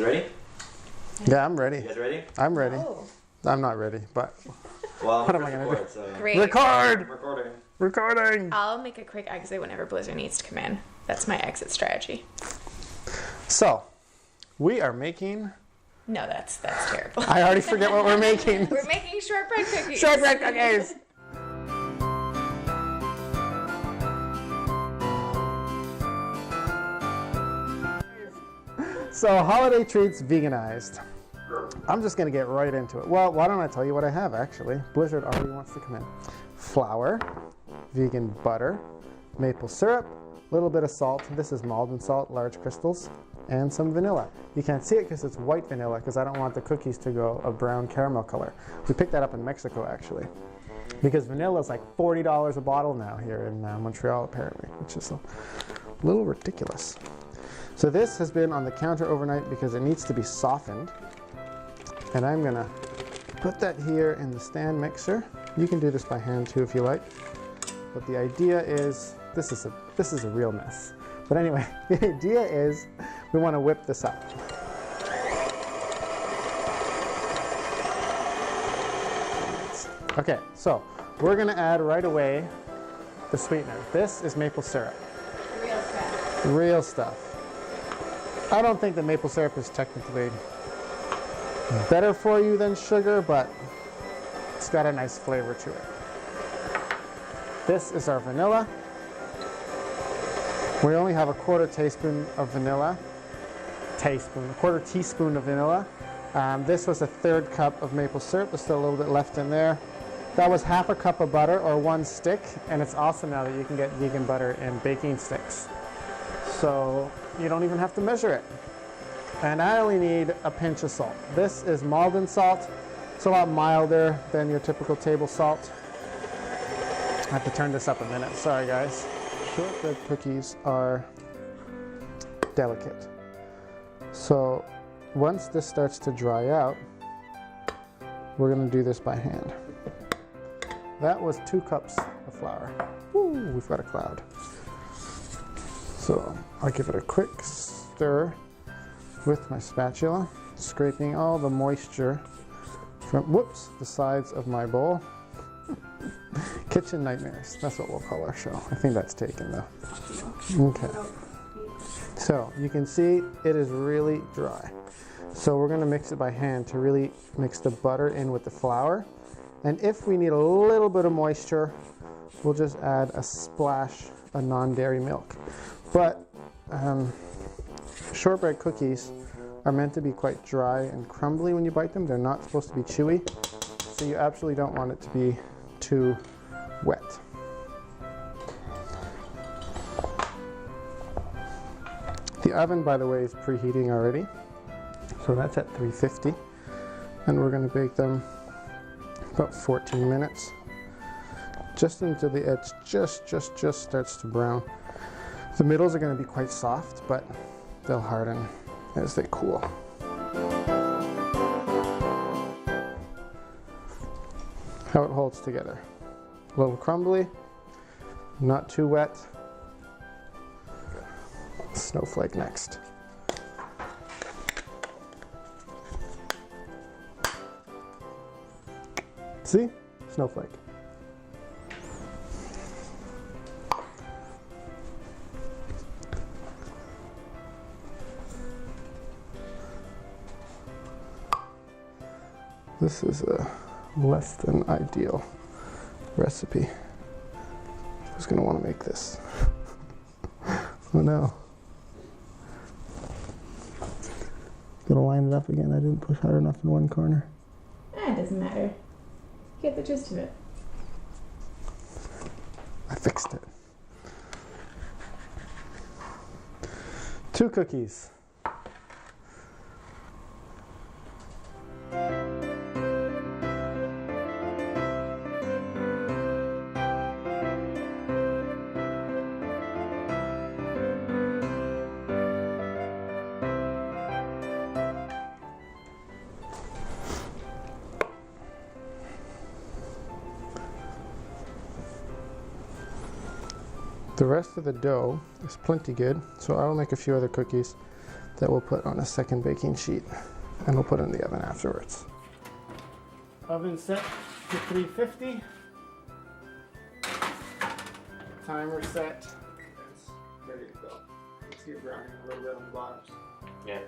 ready? Yeah, I'm ready. You guys ready? I'm ready. Oh. I'm not ready, but Well, what am I gonna do? So. Great. Record! Recording. Recording! I'll make a quick exit whenever Blizzard needs to come in. That's my exit strategy. So, we are making... No, that's terrible. I already forget what we're making. We're making shortbread cookies. Shortbread cookies! So, holiday treats veganized. I'm just going to get right into it. Well, why don't I tell you what I have, actually. Blizzard already wants to come in. Flour, vegan butter, maple syrup, a little bit of salt. This is Malden salt, large crystals, and some vanilla. You can't see it because it's white vanilla because I don't want the cookies to go a brown caramel color. We picked that up in Mexico, actually, because vanilla is like $40 a bottle now here in Montreal, apparently, which is a little ridiculous. So this has been on the counter overnight because it needs to be softened. And I'm gonna put that here in the stand mixer. You can do this by hand too if you like. But the idea is, this is a real mess. But anyway, the idea is we want to whip this up. Okay, so we're gonna add right away the sweetener. This is maple syrup. Real stuff. Real stuff. I don't think that maple syrup is technically better for you than sugar, but it's got a nice flavor to it. This is our vanilla. We only have a quarter teaspoon of vanilla. A quarter teaspoon of vanilla. This was a third cup of maple syrup. There's still a little bit left in there. That was half a cup of butter, or one stick, and it's awesome now that you can get vegan butter in baking sticks. So you don't even have to measure it. And I only need a pinch of salt. This is Malden salt. It's a lot milder than your typical table salt. I have to turn this up a minute. Sorry, guys. Shortbread cookies are delicate. So once this starts to dry out, we're going to do this by hand. That was 2 cups of flour. Woo, we've got a cloud. So I'll give it a quick stir with my spatula, scraping all the moisture from, whoops, the sides of my bowl. Kitchen nightmares, that's what we'll call our show. I think that's taken though. Okay. So you can see it is really dry. So we're gonna mix it by hand to really mix the butter in with the flour. And if we need a little bit of moisture, we'll just add a splash of non-dairy milk. But shortbread cookies are meant to be quite dry and crumbly when you bite them. They're not supposed to be chewy, so you absolutely don't want it to be too wet. The oven, by the way, is preheating already, so that's at 350, and we're going to bake them about 14 minutes, just until the edge just starts to brown. The middles are going to be quite soft, but they'll harden as they cool. How it holds together. A little crumbly, not too wet. Snowflake next. See? Snowflake. This is a less than ideal recipe. Who's going to want to make this? Oh no. Gonna line it up again. I didn't push hard enough in one corner. It doesn't matter. You get the gist of it. I fixed it. 2 cookies. The rest of the dough is plenty good, so I'll make a few other cookies. that we'll put on a second baking sheet, and we'll put in the oven afterwards. Oven set to 350. Timer set. It's ready to go. Let's get browning a little bit on the bottoms. Yeah.